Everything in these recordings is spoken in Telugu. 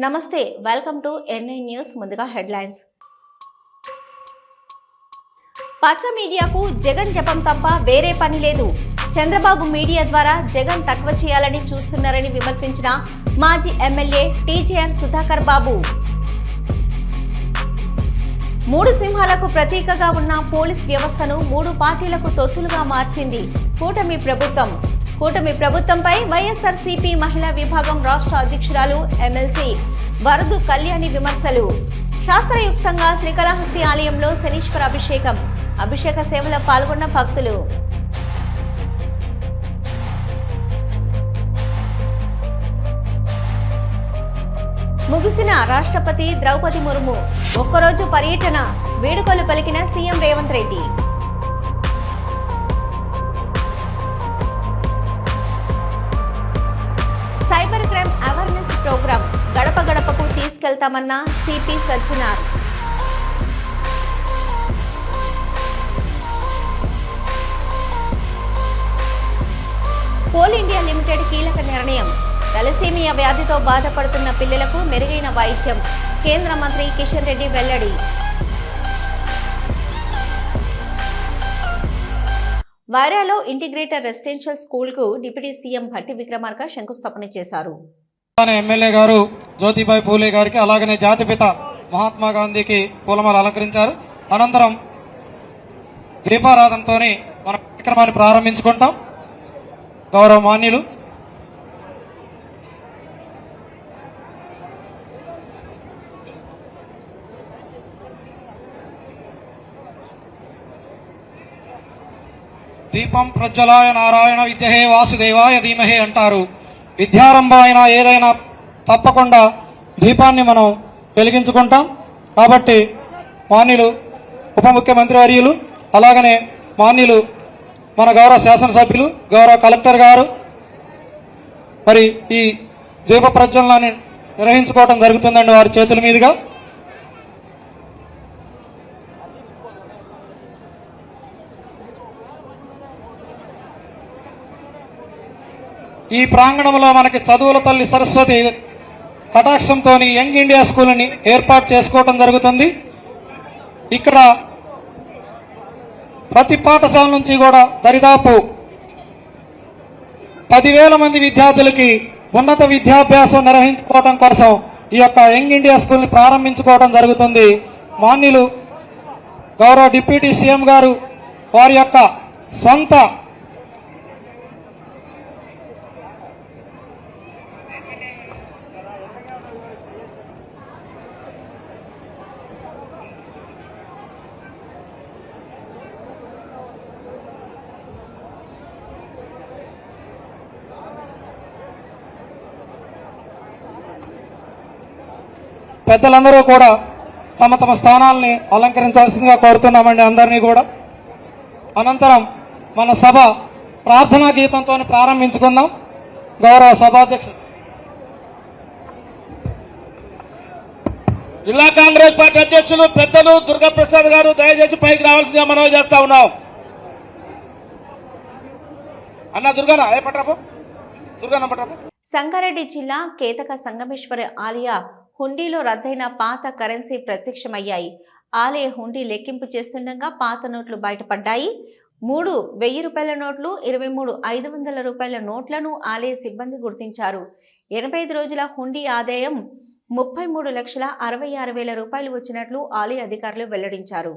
నమస్తే, వెల్కమ్ టు ఎన్ఐ న్యూస్. ముందుగా హెడ్లైన్స్. పచ్చ మీడియాకు జగన్ జపం తప్ప వేరే పని లేదు. చంద్రబాబు మీడియా ద్వారా జగన్ తక్కువ చేయాలని చూస్తున్నారని విమర్శించిన మాజీ ఎమ్మెల్యే టీజేఆర్ సుధాకర్ బాబు. మూడు సింహాలకు ప్రతీకగా ఉన్న పోలీస్ వ్యవస్థను మూడు పార్టీలకు తొత్తులుగా మార్చింది కూటమి ప్రభుత్వం. కూటమి ప్రభుత్వంపై వైఎస్ఆర్సీపీ మహిళా విభాగం రాష్ట్ర అధ్యక్షురాలు ఎమ్మెల్సీ వరదు కళ్యాణి విమర్శలు. శాస్త్రయుక్తంగా శ్రీకాళహస్తి ఆలయంలో శనీశ్వర అభిషేక సేవలో పాల్గొన్న భక్తులు. ముగిసిన రాష్ట్రపతి ద్రౌపది ముర్ము ఒక్కరోజు పర్యటన, వేడుకలు పలికిన CM Revanth Reddy. Cyber crime awareness programme గడప గడపకు తీసుకెళ్తామన్న CP Sajjanar. Coal India Limited కీలక నిర్ణయం. తలసేమియా వ్యాధితో బాధపడుతున్న పిల్లలకు మెరుగైన వైద్యం. కేంద్ర మంత్రి కిషన్ రెడ్డి వెల్లడి. వైరాలో ఇంటిగ్రేటెడ్ రెసిడెన్షియల్ స్కూల్ కు డిప్యూటీ సీఎం భట్టి విక్రమార్క శంకుస్థాపన చేశారు. ఎమ్మెల్యే గారు జ్యోతిబాయి పూలే గారికి, అలాగనే జాతిపిత మహాత్మా గాంధీకి పూలమాల అలంకరించారు. అనంతరం దీపారాధనతో మన కార్యక్రమాన్ని ప్రారంభించుకుంటాం. గౌరవ మాన్యులు దీపం ప్రజ్వలాయ నారాయణ విద్యహే వాసుదేవాయ ధీమహే అంటారు. విద్యారంభ అయినా ఏదైనా తప్పకుండా దీపాన్ని మనం వెలిగించుకుంటాం. కాబట్టి మాన్యులు ఉప ముఖ్యమంత్రి వర్యులు, అలాగనే మాన్యులు మన గౌరవ శాసనసభ్యులు, గౌరవ కలెక్టర్ గారు మరి ఈ దీప ప్రజ్వలనాన్ని నిర్వహించుకోవడం జరుగుతుందండి వారి చేతుల మీదుగా. ఈ ప్రాంగణంలో మనకి చదువుల తల్లి సరస్వతి కటాక్షంతో యంగ్ ఇండియా స్కూల్ని ఏర్పాటు చేసుకోవడం జరుగుతుంది. ఇక్కడ ప్రతి పాఠశాల నుంచి కూడా దరిదాపు 10,000 మంది విద్యార్థులకి ఉన్నత విద్యాభ్యాసం నిర్వహించుకోవడం కోసం ఈ యొక్క యంగ్ ఇండియా స్కూల్ని ప్రారంభించుకోవడం జరుగుతుంది. మాన్యులు గౌరవ డిప్యూటీ సీఎం గారు వారి యొక్క సొంత పెద్దలందరూ కూడా తమ తమ స్థానాల్ని అలంకరించాల్సిందిగా కోరుతున్నామండి అందరినీ కూడా. అనంతరం మన సభ ప్రార్థనా గీతంతో ప్రారంభించుకుందాం. గౌరవ సభాధ్యక్షుడు జిల్లా కాంగ్రెస్ పార్టీ అధ్యక్షులు పెద్దలు దుర్గాప్రసాద్ గారు దయచేసి పైకి రావాల్సిందిగా మనవి చేస్తా ఉన్నాం. అన్న దుర్గానా ఏ పట్రాపు దుర్గానా పట్రాపు. సంగారెడ్డి జిల్లా కేతక సంగమేశ్వరి ఆలయ హుండీలో రద్దయిన పాత కరెన్సీ ప్రత్యక్షమయ్యాయి. ఆలయ హుండీ లెక్కింపు చేస్తుండగా పాత నోట్లు బయటపడ్డాయి. 3 1000 నోట్లు, 23 500 నోట్లను ఆలయ సిబ్బంది గుర్తించారు. 85 రోజుల హుండీ ఆదాయం 33,66,000 రూపాయలు వచ్చినట్లు ఆలయ అధికారులు వెల్లడించారు.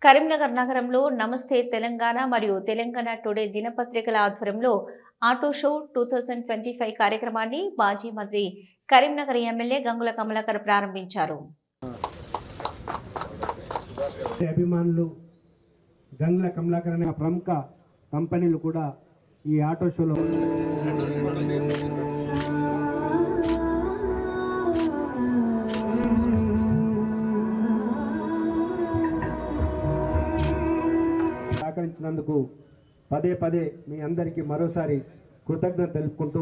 కరీంనగర్ నగరంలో నమస్తే తెలంగాణ మరియు తెలంగాణ టుడే దినపత్రికల ఆధ్వర్యంలో ఆటో షో 2025 కార్యక్రమాన్ని మాజీ మంత్రి కరీంనగర్ ఎమ్మెల్యే గంగుల కమలాకర్ ప్రారంభించారు. అభిమానులు గంగుల కమలాకర్ అనే ప్రముఖ కంపెనీలు కూడా ఈ ఆటో షోలో సహకరించినందుకు పదే పదే మీ అందరికీ మరోసారి కృతజ్ఞత తెలుపుకుంటూ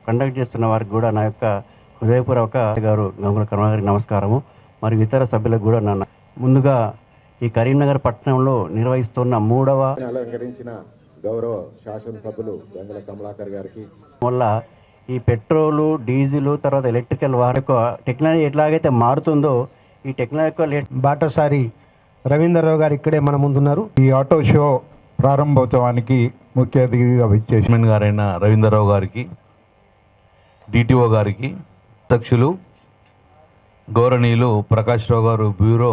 కండక్ట్ చేస్తున్న వారికి కూడా నా యొక్క హృదయపూర్వక గారు గంగుల కమలాకర్కి నమస్కారము. మరియు ఇతర సభ్యులకు కూడా నా ముందుగా ఈ కరీంనగర్ పట్టణంలో నిర్వహిస్తున్న 3వ అలంకరించిన గౌరవ శాసనసభ్యులు గంగుల కమలాకర్ గారికి వల్ల ఈ పెట్రోలు డీజిల్ తర్వాత ఎలక్ట్రికల్ వాహన టెక్నాలజీ ఎట్లాగైతే మారుతుందో ఈ టెక్నాలజీ బాటసారి రవీంద్రరావు గారు ఇక్కడే మన ముందున్నారు. ఈ ఆటో షో ప్రారంభోత్సవానికి ముఖ్య అతిథిగా విచ్చేసి చైర్మన్ గారైన రవీంద్రరావు గారికి, డిటిఓ గారికి, అధ్యక్షులు గౌరవనీయులు ప్రకాష్ రావు గారు, బ్యూరో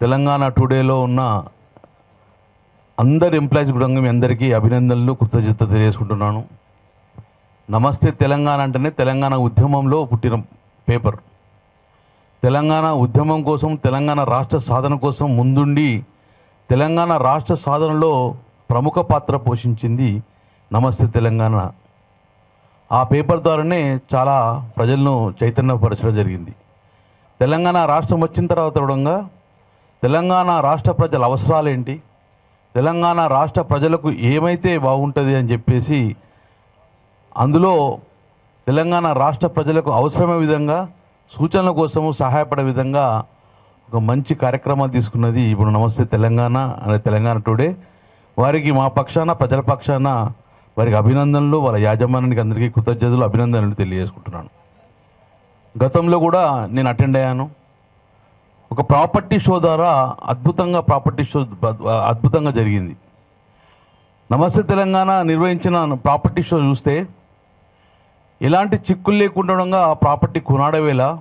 తెలంగాణ టుడేలో ఉన్న అందరి ఎంప్లాయీస్ కూడా మీ అందరికీ అభినందనలు, కృతజ్ఞత తెలియజేసుకుంటున్నాను. నమస్తే తెలంగాణ అంటేనే తెలంగాణ ఉద్యమంలో పుట్టిన పేపర్. తెలంగాణ ఉద్యమం కోసం, తెలంగాణ రాష్ట్ర సాధన కోసం ముందుండి తెలంగాణ రాష్ట్ర సాధనలో ప్రముఖ పాత్ర పోషించింది నమస్తే తెలంగాణ. ఆ పేపర్ ద్వారానే చాలా ప్రజలను చైతన్యపరచడం జరిగింది. తెలంగాణ రాష్ట్రం వచ్చిన తర్వాత కూడా తెలంగాణ రాష్ట్ర ప్రజల అవసరాలు ఏంటి, తెలంగాణ రాష్ట్ర ప్రజలకు ఏమైతే బాగుంటుంది అని చెప్పేసి అందులో తెలంగాణ రాష్ట్ర ప్రజలకు అవసరమైన విధంగా సూచనల కోసము సహాయపడే విధంగా ఒక మంచి కార్యక్రమాలు తీసుకున్నది ఇప్పుడు నమస్తే తెలంగాణ అనే తెలంగాణ టుడే. వారికి మా పక్షాన, ప్రజల పక్షాన వారికి అభినందనలు, వాళ్ళ యాజమాన్యానికి అందరికీ కృతజ్ఞతలు, అభినందనలు తెలియజేసుకుంటున్నాను. గతంలో కూడా నేను అటెండ్ అయ్యాను. ఒక ప్రాపర్టీ షో ద్వారా అద్భుతంగా జరిగింది. నమస్తే తెలంగాణ నిర్వహించిన ప్రాపర్టీ షో చూస్తే ఎలాంటి చిక్కులు లేకుండా ప్రాపర్టీ కొనాడవేలా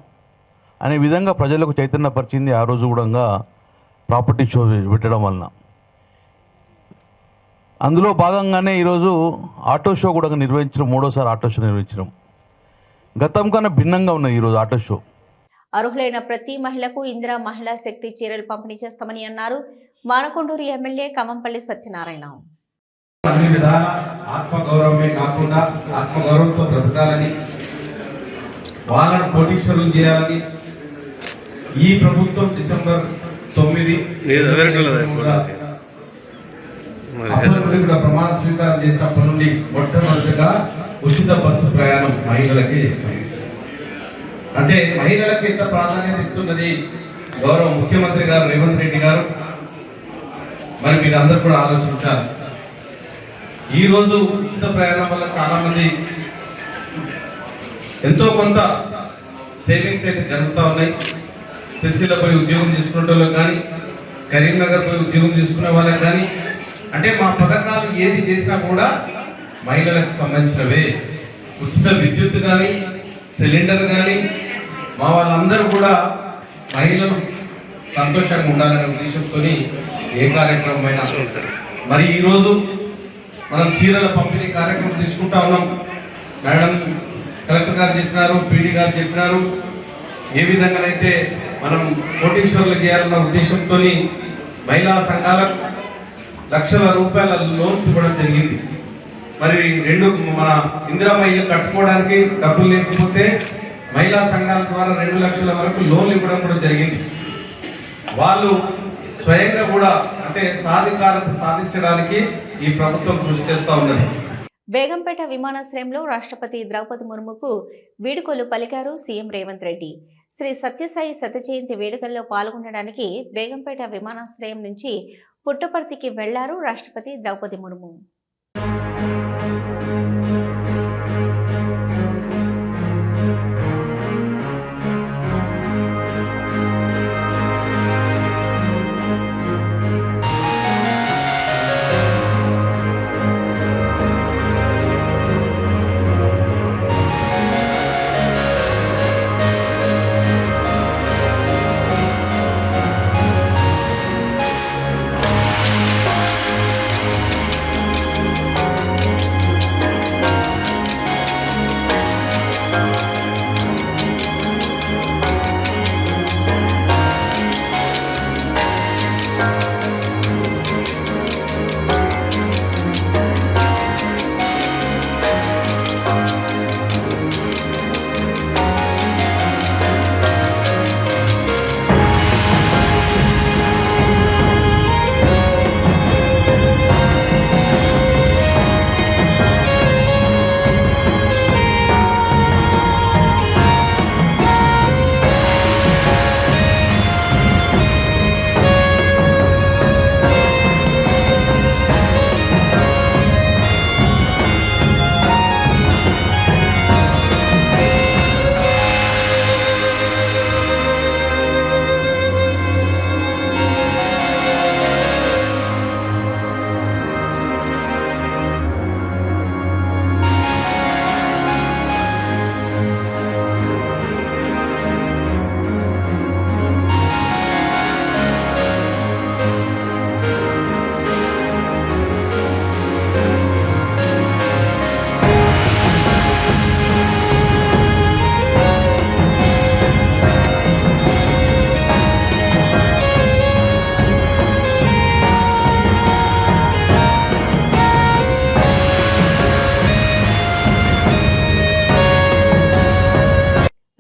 అనే విధంగా ప్రజలకు చైతన్యపరిచింది. ఆ రోజు కూడా ప్రాపర్టీ షో పెట్టడం వలన అందులో భాగంగానే ఈరోజు ఆటో షో కూడా నిర్వహించడం, 3వసారి ఆటో షో నిర్వహించడం. గతం కన్నా భిన్నంగా ఉన్నది ఈరోజు ఆటో షో. అర్హులైన ప్రతి మహిళకు ఇందిరా మహిళా శక్తి చీరలు పంపిణీ చేస్తామని అన్నారు మానకొండూరు ఎమ్మెల్యే కమంపల్లి సత్యనారాయణ. అన్ని విధాల ఆత్మగౌరవమే కాకుండా ఆత్మగౌరవంతో బ్రతకాలని, వాళ్ళను కోటీశ్వరులు చేయాలని ఈ ప్రభుత్వం డిసెంబర్ 9 కూడా ప్రమాణ స్వీకారం చేసినప్పటి నుండి మొట్టమొదటిగా ఉచిత బస్సు ప్రయాణం మహిళలకే ఇస్తుంది. అంటే మహిళలకు ఎంత ప్రాధాన్యత ఇస్తున్నది గౌరవ ముఖ్యమంత్రి గారు రేవంత్ రెడ్డి గారు. మరి మీరు అందరూ కూడా ఆలోచించాలి. ఈరోజు ఉచిత ప్రయాణం వల్ల చాలా మంది ఎంతో కొంత సేవింగ్స్ అయితే జరుగుతూ ఉన్నాయి. సిరిసిల్ల పోయి ఉద్యోగం తీసుకునే వాళ్ళకి కానీ, కరీంనగర్ పోయి ఉద్యోగం తీసుకునే వాళ్ళకి కానీ, అంటే మా పథకాలు ఏది చేసినా కూడా మహిళలకు సంబంధించినవే. ఉచిత విద్యుత్ కానీ, సిలిండర్ కానీ, మా వాళ్ళందరూ కూడా మహిళలు సంతోషంగా ఉండాలనే ఉద్దేశంతో ఏ కార్యక్రమం అయినా. మరి ఈరోజు మనం చీరల పంపిణీ కార్యక్రమం తీసుకుంటా ఉన్నాం. మేడం కలెక్టర్ గారు చెప్పినారు, పీడీ గారు చెప్పినారు, ఏ విధంగానైతే మనం కోటీశ్వరులు చేయాలన్న ఉద్దేశంతో మహిళా సంఘాలకు లక్షల రూపాయల లోన్స్ ఇవ్వడం జరిగింది. మరి మన ఇందిరా మహిళలు కట్టుకోవడానికి డబ్బులు లేకపోతే మహిళా సంఘాల ద్వారా 2 లక్షల వరకు లోన్లు ఇవ్వడం కూడా జరిగింది. వాళ్ళు స్వయంగా కూడా అంటే సాధికారత సాధించడానికి ఈ ప్రభుత్వం కృషి చేస్తూ ఉన్నది. బేగంపేట విమానాశ్రయంలో రాష్ట్రపతి ద్రౌపది ముర్ముకు వీడుకోలు పలికారు సీఎం రేవంత్ రెడ్డి. శ్రీ సత్యసాయి శత జయంతి వేడుకల్లో పాల్గొనడానికి బేగంపేట విమానాశ్రయం నుంచి పుట్టపర్తికి వెళ్లారు రాష్ట్రపతి ద్రౌపది ముర్ము.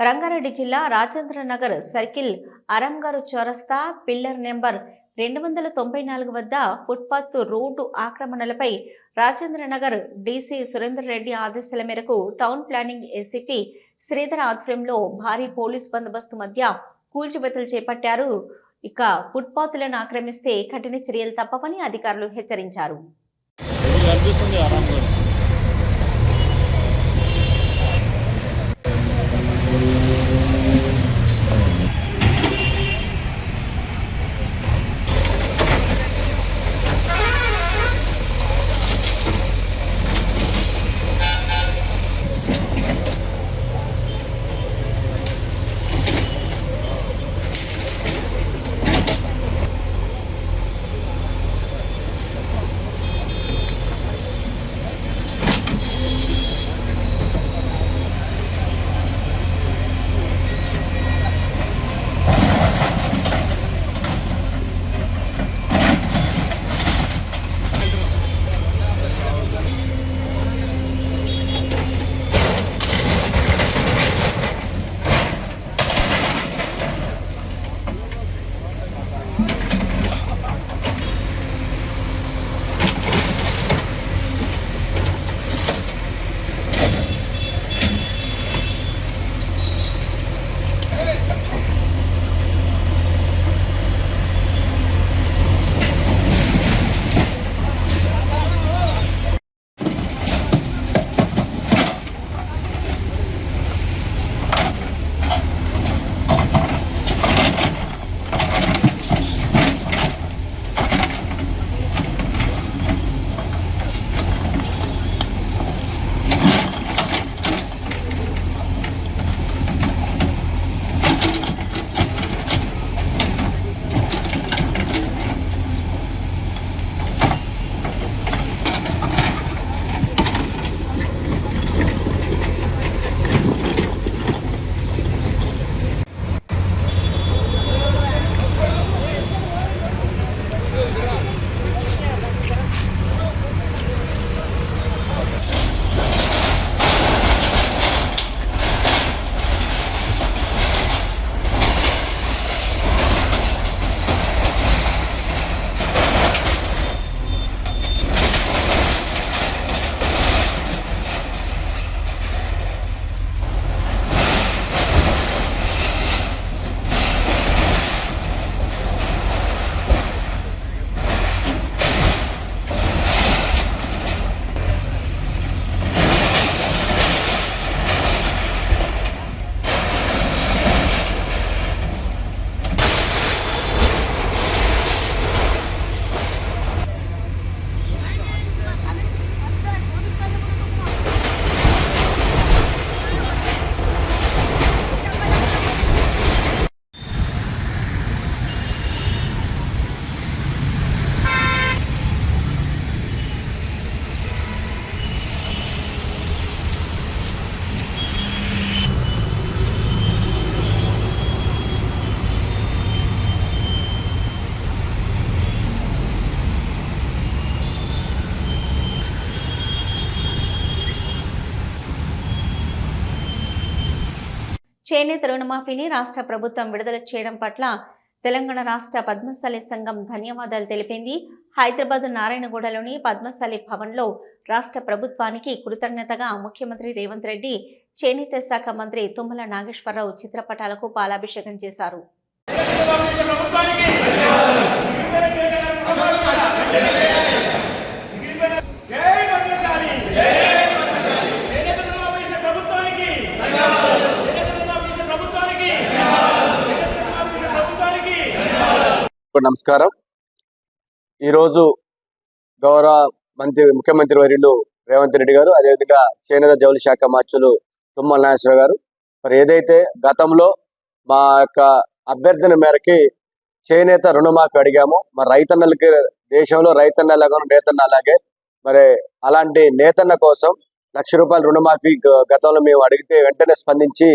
రంగారెడ్డి జిల్లా రాజేంద్రనగర్ సర్కిల్ అరంగారు చౌరస్తా పిల్లర్ నెంబర్ 294 వద్ద ఫుట్పాత్ రోడ్డు ఆక్రమణలపై రాజేంద్రనగర్ డీసీ సురేందర్ రెడ్డి ఆదేశాల మేరకు టౌన్ ప్లానింగ్ ఏసీపీ శ్రీధర్ ఆధ్వర్యంలో భారీ పోలీస్ బందోబస్తు మధ్య కూల్చివేతలు చేపట్టారు. ఇక ఫుట్పాత్లను ఆక్రమిస్తే కఠిన చర్యలు తప్పవని అధికారులు హెచ్చరించారు. చేనేత రుణమాఫీని రాష్ట్ర ప్రభుత్వం విడుదల చేయడం పట్ల తెలంగాణ రాష్ట్ర పద్మశాలి సంఘం ధన్యవాదాలు తెలిపింది. హైదరాబాద్ నారాయణగూడలోని పద్మశాలి భవన్లో రాష్ట్ర ప్రభుత్వానికి కృతజ్ఞతగా ముఖ్యమంత్రి రేవంత్ రెడ్డి, చేనేత శాఖ మంత్రి తుమ్మల నాగేశ్వరరావు చిత్రపటాలకు పాలాభిషేకం చేశారు. నమస్కారం. ఈరోజు గౌరవ ముఖ్యమంత్రి వర్యులు రేవంత్ రెడ్డి గారు, అదేవిధంగా చేనేత జౌళి శాఖ మార్చులు తుమ్మల నాగేశ్వరరావు గారు మరి ఏదైతే గతంలో మా యొక్క అభ్యర్థన మేరకి చేనేత రుణమాఫీ అడిగాము, మరి రైతన్నలకి దేశంలో రైతన్నలాగా నేతన్న అలాగే మరి అలాంటి నేతన్న కోసం ₹1,00,000 రుణమాఫీ గతంలో మేము అడిగితే వెంటనే స్పందించి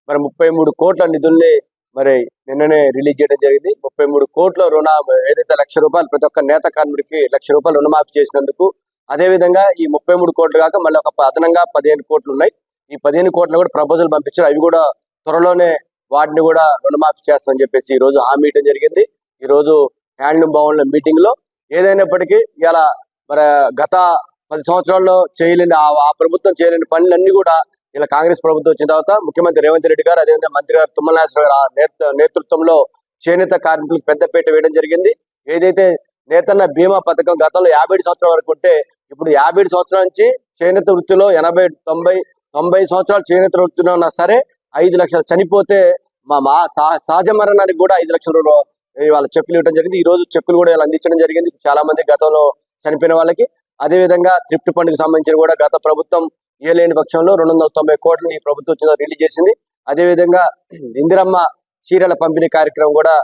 మరి 33 కోట్ల నిధుల్ని మరి నిన్ననే రిలీజ్ చేయడం జరిగింది. 33 కోట్ల రుణ ఏదైతే ₹1,00,000 ప్రతి ఒక్క నేత కార్మికుడికి ₹1,00,000 రుణమాఫీ చేసినందుకు, అదేవిధంగా ఈ 33 కోట్లు కాక మళ్ళీ ఒక అదనంగా 15 కోట్లు ఉన్నాయి. ఈ 15 కోట్లు కూడా ప్రపోజల్ పంపించారు. అవి కూడా త్వరలోనే వాటిని కూడా రుణమాఫీ చేస్తామని చెప్పేసి ఈ రోజు హామీ ఇవ్వడం జరిగింది. ఈ రోజు హ్యాండ్లూమ్ భవన్ లో మీటింగ్ లో ఏదైనప్పటికీ ఇలా మరి గత 10 సంవత్సరాల్లో చేయలేని ఆ ప్రభుత్వం చేయలేని పనులన్నీ కూడా ఇలా కాంగ్రెస్ ప్రభుత్వం వచ్చిన తర్వాత ముఖ్యమంత్రి రేవంత్ రెడ్డి గారు, అదేవిధంగా మంత్రి గారు తుమ్మల నాగేశ్వరరావు గారు నేతృత్వంలో చేనేత కార్మికులకు పెద్దపీట వేయడం జరిగింది. ఏదైతే నేతన్న బీమా పథకం గతంలో 57 సంవత్సరాల వరకు ఉంటే ఇప్పుడు 57 సంవత్సరాల నుంచి చేనేత వృత్తిలో 80-90 సంవత్సరాలు చేనేత వృత్తిలో ఉన్నా సరే 5 లక్షలు చనిపోతే మా సహజ మరణానికి కూడా 5 లక్షల వాళ్ళ చెక్కులు ఇవ్వడం జరిగింది. ఈ రోజు చెక్కులు కూడా ఇలా అందించడం జరిగింది చాలా మంది గతంలో చనిపోయిన వాళ్ళకి. అదేవిధంగా థ్రిఫ్ట్ ఫండ్కి సంబంధించిన కూడా గత ప్రభుత్వం ఇవ్వలేని పక్షంలో 290 కోట్లు ఈ ప్రభుత్వం రిలీజ్ చేసింది. అదేవిధంగా ఇందిరమ్మ చీరల పంపిణీ కార్యక్రమం కూడా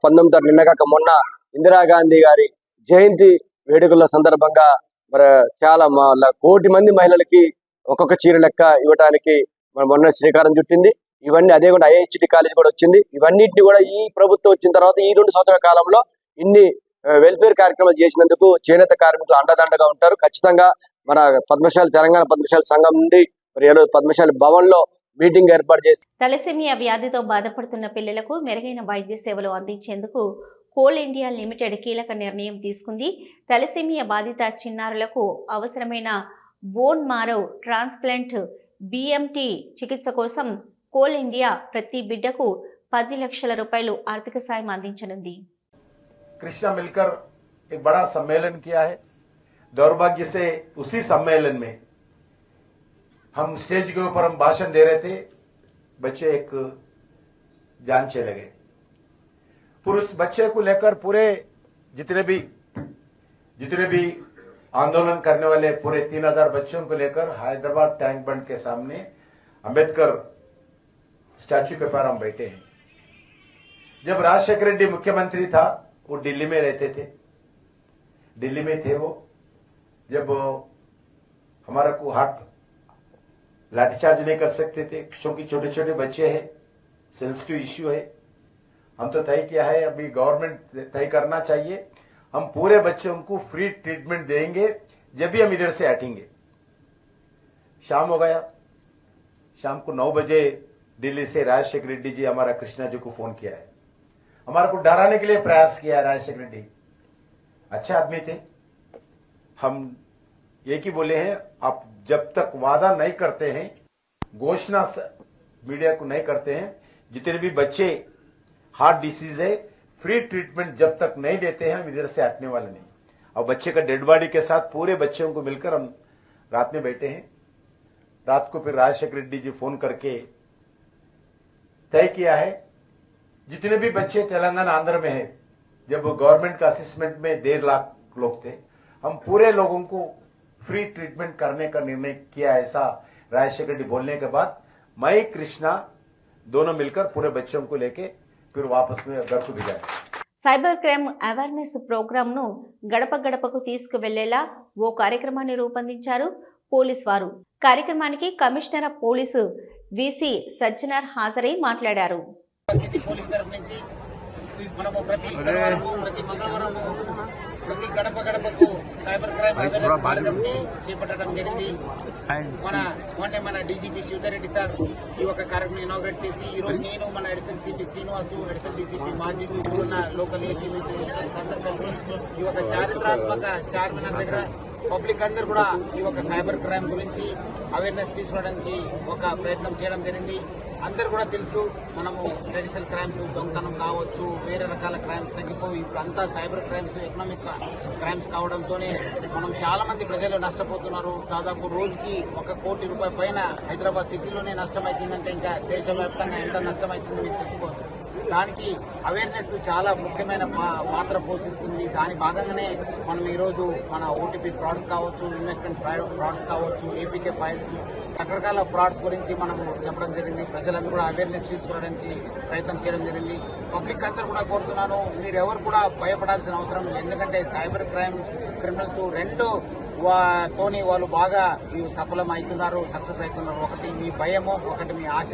19 నిన్నగాక మొన్న ఇందిరాగాంధీ గారి జయంతి వేడుకల సందర్భంగా మరి చాలా 1 కోటి మంది మహిళలకి ఒక్కొక్క చీర లెక్క ఇవ్వడానికి మరి మొన్న శ్రీకారం చుట్టింది. ఇవన్నీ అదే కూడా IHT కాలేజ్ కూడా వచ్చింది. ఇవన్నిటిని కూడా ఈ ప్రభుత్వం వచ్చిన తర్వాత ఈ 2 సంవత్సరాల కాలంలో ఇన్ని వెల్ఫేర్ కార్యక్రమాలు చేసినందుకు చేనేత కార్మికులు అండదండగా ఉంటారు. ఖచ్చితంగా మన తెలంగాణ పద్మశాలి సంఘం నుండి మరి పద్మశాలి భవన్ లో మీటింగ్ ఏర్పాటు చేసి తలసేమియా వ్యాధితో బాధపడుతున్న పిల్లలకు మెరుగైన వైద్య సేవలు అందించేందుకు కోల్ ఇండియా లిమిటెడ్ కీలక నిర్ణయం తీసుకుంది. తలసేమియా బాధిత చిన్నారులకు అవసరమైన బోన్ మారో ట్రాన్స్ప్లాంట్ BMT చికిత్స కోసం కోల్ ఇండియా ప్రతి బిడ్డకు ₹10 లక్షల ఆర్థిక సాయం అందించనుంది. कृष्णा मिलकर एक बड़ा सम्मेलन किया है। दौर्भाग्य से उसी सम्मेलन में हम स्टेज के ऊपर हम भाषण दे रहे थे, बच्चे एक जान चले गए। फिर उस बच्चे को लेकर पूरे जितने भी आंदोलन करने वाले पूरे 3000 बच्चों को लेकर हैदराबाद टैंक बंड के सामने अंबेडकर स्टैचू के पास हम बैठे हैं। जब राजशेखर रेड्डी मुख्यमंत्री था वो दिल्ली में रहते थे, दिल्ली में थे वो। जब हमारा को हाथ लाठीचार्ज नहीं कर सकते थे क्योंकि छोटे छोटे बच्चे हैं, सेंसिटिव इश्यू है। हम तो तय किया है, अभी गवर्नमेंट तय करना चाहिए, हम पूरे बच्चों को फ्री ट्रीटमेंट देंगे जब भी हम इधर से हटेंगे। शाम हो गया, शाम को 9 बजे दिल्ली से राजशेखर रेड्डी जी हमारा कृष्णा जी को फोन किया है। हमारे को डराने के लिए प्रयास किया है राजशेखर रेड्डी। अच्छे आदमी थे, हम एक ही बोले हैं, आप जब तक वादा नहीं करते हैं, घोषणा मीडिया को नहीं करते हैं, जितने भी बच्चे हार्ट डिसीज है फ्री ट्रीटमेंट जब तक नहीं देते हैं हम इधर से हटने वाले नहीं। और बच्चे का डेड बॉडी के साथ पूरे बच्चों को मिलकर हम रात में बैठे हैं। रात को फिर राजशेखर रेड्डी जी फोन करके तय किया है, जितने भी बच्चे तेलंगाना आंध्र में है, जब गवर्नमेंट का असेसमेंट में 1.5 लाख लोग थे, हम पूरे लोगों को फ्री ट्रीटमेंट करने का निर्णय किया। ऐसा राजशेखर रेड्डी बोलने के बाद मैं कृष्णा दोनों मिलकर पूरे बच्चों को लेके फिर वापस में घर को भिजाए। సైబర్ క్రైమ్ అవేర్నెస్ ప్రోగ్రామ్ను గడప గడపకు తీసుకువెళ్లేలా ఓ కార్యక్రమాన్ని రూపొందించారు పోలీస్ వారు. కార్యక్రమానికి commissioner of police VC Sajjanar హాజరై మాట్లాడారు. పోలీస్ తరఫు నుంచి మనము ప్రతి మంగళవారం ప్రతి గడప గడపకు సైబర్ క్రైమ్ అవేర్నెస్ కార్యక్రమాన్ని చేపట్టడం జరిగింది. మన డీజీపీ శివధర్ రెడ్డి సార్ ఈ ఒక కార్యక్రమం ఇనాగ్రేట్ చేసి ఈ రోజు నేను మన additional CP Srinivas, additional DCP Majeed, ఇప్పుడున్న లోకల్ ఏసీబీ కలిసి ఈ ఒక చారిత్రాత్మక చార్మినార్ దగ్గర పబ్లిక్ అందరూ కూడా ఈ ఒక సైబర్ క్రైమ్ గురించి అవేర్నెస్ తీసుకోవడానికి ఒక ప్రయత్నం చేయడం జరిగింది. అందరు కూడా తెలుసు, మనము ట్రెడిషనల్ క్రైమ్స్, దొంగతనం కావచ్చు, వేరే రకాల క్రైమ్స్ తగ్గిపోయి ఇప్పుడు అంతా సైబర్ క్రైమ్స్, ఎకనామిక్ క్రైమ్స్ కావడంతోనే మనం చాలా మంది ప్రజలు నష్టపోతున్నారు. దాదాపు రోజుకి 1 కోటి రూపాయల పైన హైదరాబాద్ సిటీలోనే నష్టమవుతుందంటే ఇంకా దేశవ్యాప్తంగా ఎంత నష్టమవుతుందో మీకు తెలుసుకోవచ్చు. దానికి అవేర్నెస్ చాలా ముఖ్యమైన పాత్ర పోషిస్తుంది. దాని భాగంగానే మనం ఈరోజు మన ఓటీపీ ఫ్రాడ్స్ కావచ్చు, ఇన్వెస్ట్మెంట్ ఫ్రాడ్స్ కావచ్చు, ఏపీకే ఫైల్స్, రకరకాల ఫ్రాడ్స్ గురించి మనం చెప్పడం జరిగింది. ప్రజలందరూ కూడా అవేర్నెస్ తీసుకోవడానికి ప్రయత్నం చేయడం జరిగింది. పబ్లిక్ అందరూ కూడా కోరుతున్నాను, మీరెవరు కూడా భయపడాల్సిన అవసరం లేదు. ఎందుకంటే సైబర్ క్రిమినల్స్ రెండు తోని వాళ్ళు బాగా సఫలం అవుతున్నారు, సక్సెస్ అవుతున్నారు. ఒకటి మీ భయము, ఒకటి మీ ఆశ.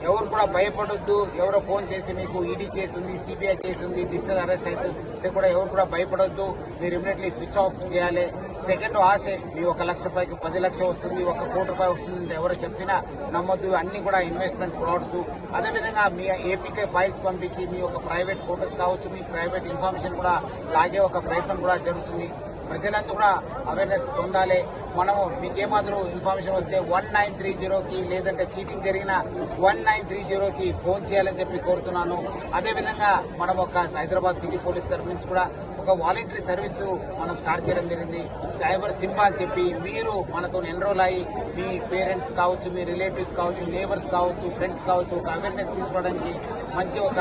ఎవరు కూడా భయపడొద్దు. ఎవరో ఫోన్ చేసి మీకు ఈడీ కేసు ఉంది, సిబిఐ కేసు ఉంది, డిజిటల్ అరెస్ట్ అయితే కూడా ఎవరు కూడా భయపడొద్దు. మీరు ఇమీడియట్లీ స్విచ్ ఆఫ్ చేయాలి. సెకండ్ ఆశ, మీ 1 లక్ష రూపాయకి 10 లక్షలు వస్తుంది, 1 కోటి రూపాయలు వస్తుంది ఎవరు చెప్పినా నమ్మొద్దు. అన్ని కూడా ఇన్వెస్ట్మెంట్ ఫ్రాడ్స్. అదేవిధంగా మీ ఏపీకే ఫైల్స్ పంపించి మీ ఒక ప్రైవేట్ ఫోటోస్ కావచ్చు, మీ ప్రైవేట్ ఇన్ఫర్మేషన్ కూడా లాగే ఒక ప్రయత్నం కూడా జరుగుతుంది. ప్రజలంతా కూడా అవేర్నెస్ పొందాలి. మనము మీకేమాత్రం ఇన్ఫర్మేషన్ వస్తే 1930కి లేదంటే చీటింగ్ జరిగిన 1930కి ఫోన్ చేయాలని చెప్పి కోరుతున్నాను. అదేవిధంగా మనం ఒక హైదరాబాద్ సిటీ పోలీస్ తరఫు నుంచి కూడా ఒక వాలంటరీ సర్వీస్ మనం స్టార్ట్ చేయడం జరిగింది. సైబర్ సింబా అని చెప్పి మీరు మనతో ఎన్రోల్ అయ్యి మీ పేరెంట్స్ కావచ్చు, మీ రిలేటివ్స్ కావచ్చు, నేబర్స్ కావచ్చు, ఫ్రెండ్స్ కావచ్చు, ఒక అవేర్నెస్ తీసుకోవడానికి మంచి ఒక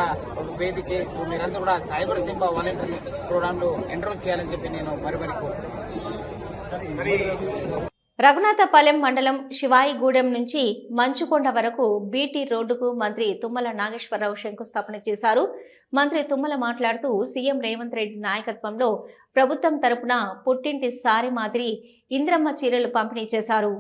వేదికే. సో మీరందరూ కూడా సైబర్ సింబా వాలంటరీ ప్రోగ్రాంలో ఎన్రోల్ చేయాలని చెప్పి నేను మరి కోరుతున్నాను. రఘునాథపాలెం మండలం శివాయిగూడెం నుంచి మంచుకొండ వరకు బీటీ రోడ్డుకు మంత్రి తుమ్మల నాగేశ్వరరావు శంకుస్థాపన చేశారు. మంత్రి తుమ్మల మాట్లాడుతూ సీఎం రేవంత్ రెడ్డి నాయకత్వంలో ప్రభుత్వం తరపున పుట్టింటి సారి మాదిరి ఇంద్రమ్మ చీరలు పంపిణీ చేశారు.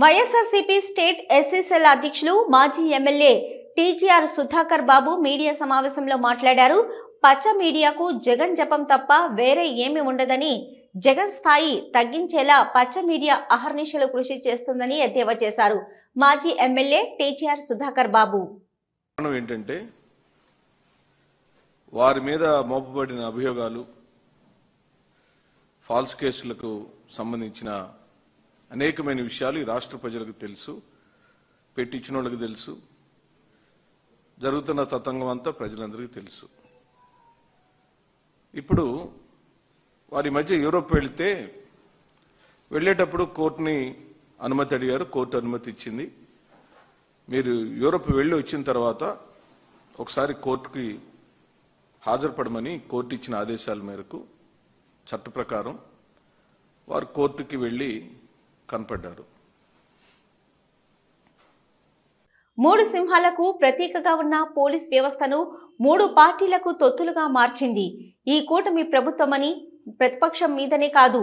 వైఎస్ఆర్సీపీ స్టేట్ ఎస్సీసీఎల్ అధ్యక్షులు మాజీ ఎమ్మెల్యే టీజీఆర్ సుధాకర్ బాబు మీడియా సమావేశంలో మాట్లాడారు. పచ్చ మీడియాకు జగన్ జపం తప్ప వేరే ఏమీ ఉండదని, జగన్ స్థాయి తగ్గించేలా పచ్చ మీడియా అహర్నిశలు కృషి చేస్తుందని ఎద్దేవా చేశారు. మాజీ ఎమ్మెల్యే టీజీఆర్ సుధాకర్ బాబు ఏంటంటే వారి మీద మోపబడిన అభియోగాలు, ఫాల్స్ కేసులకు సంబంధించిన అనేకమైన విషయాలు ఈ రాష్ట్ర ప్రజలకు తెలుసు, పెట్టించిన వాళ్ళకి తెలుసు, జరుగుతున్న తతంగం అంతా ప్రజలందరికీ తెలుసు. ఇప్పుడు వారి మధ్య యూరోప్ వెళ్ళేటప్పుడు కోర్టుని అనుమతి అడిగారు, కోర్టు అనుమతి ఇచ్చింది. మీరు యూరోప్ వెళ్ళి వచ్చిన తర్వాత ఒకసారి కోర్టుకి హాజరుపడమని కోర్టు ఇచ్చిన ఆదేశాల మేరకు చట్ట ప్రకారం వారు కోర్టుకి వెళ్లి కనపడ్డారు. 3 సింహాలకు ప్రతీకగా ఉన్న పోలీస్ వ్యవస్థను 3 పార్టీలకు తొత్తులుగా మార్చింది ఈ కూటమి ప్రభుత్వమని, ప్రతిపక్షం మీదనే కాదు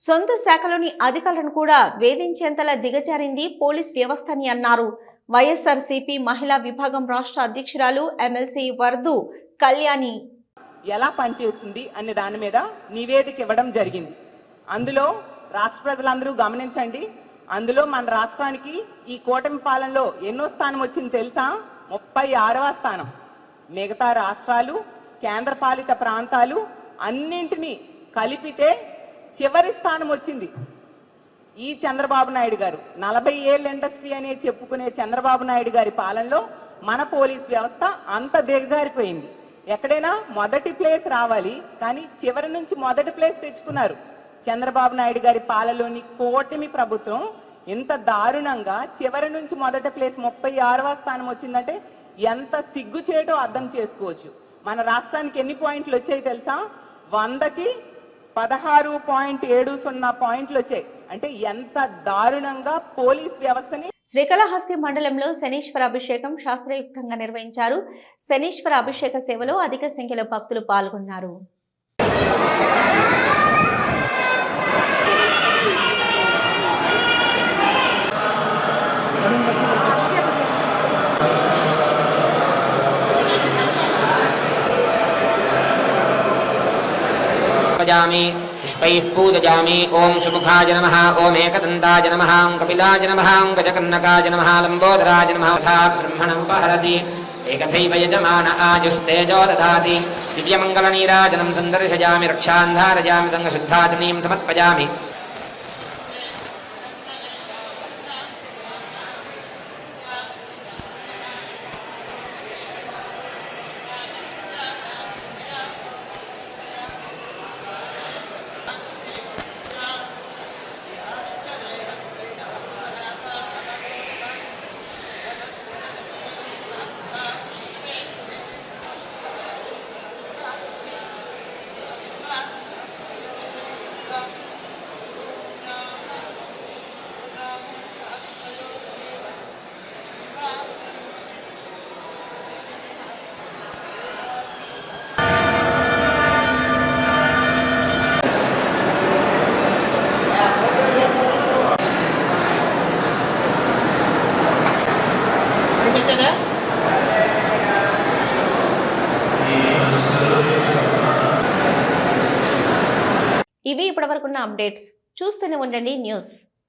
సొంత శాఖలోని అధికారులను కూడా వేధించేంతలా దిగజారింది పోలీస్ వ్యవస్థని అన్నారు. వైఎస్ఆర్సీపీ మహిళా విభాగం రాష్ట్ర అధ్యక్షురాలు ఎమ్మెల్సీ వర్ధు కళ్యాణి ఎలా పనిచేస్తుంది అనే దాని మీద నివేదిక ఇవ్వడం జరిగింది. అందులో రాష్ట్ర ప్రజలందరూ గమనించండి. అందులో మన రాష్ట్రానికి ఈ కూటమి పాలనలో ఎన్నో స్థానం వచ్చింది తెలుసా? 36వ స్థానం. మిగతా రాష్ట్రాలు, కేంద్రపాలిత ప్రాంతాలు అన్నింటినీ కలిపితే చివరి స్థానం వచ్చింది ఈ చంద్రబాబు నాయుడు గారు. 40 ఏళ్ళ ఇండస్ట్రీ అనే చెప్పుకునే చంద్రబాబు నాయుడు గారి పాలనలో మన పోలీస్ వ్యవస్థ అంత దిగజారిపోయింది. ఎక్కడైనా మొదటి ప్లేస్ రావాలి, కానీ చివరి నుంచి మొదటి ప్లేస్ తెచ్చుకున్నారు. చంద్రబాబు నాయుడు గారి పాలనలోని కూటమి ప్రభుత్వం ఇంత దారుణంగా చివరి నుంచి మొదటి ప్లేస్ 36వ స్థానం వచ్చిందంటే ఎంత సిగ్గుచేటో అర్థం చేసుకోవచ్చు. మన రాష్ట్రానికి ఎన్ని పాయింట్లు వచ్చాయి తెలుసా? 100కి 16.70 పాయింట్లు వచ్చాయి. అంటే ఎంత దారుణంగా పోలీస్ వ్యవస్థని. శ్రీకాళహస్తి మండలంలో శనీశ్వర అభిషేకం శాస్త్రయుక్తంగా నిర్వహించారు. శనీశ్వర అభిషేక సేవలో అధిక సంఖ్యలో భక్తులు పాల్గొన్నారు. समर्पयामि पुष्पैः पूजयामि ओम सुमुखाय नमः ओम एकदन्ताय नमः ओम कपिलाय नमः ओम गजकर्णकाय नमः लंबोदराय नमः तथा ब्रह्मणं उपहरति एकथैव यजमान आजुस्तेजो ददाति दिव्यमङ्गलनीराजनं सन्दर्शयामि रक्षान्धारयामि गङ्गशुद्धाचनीं समर्पयामि ఇవి ఇప్పటివరకున్న అప్డేట్స్. చూస్తూనే ఉండండి న్యూస్.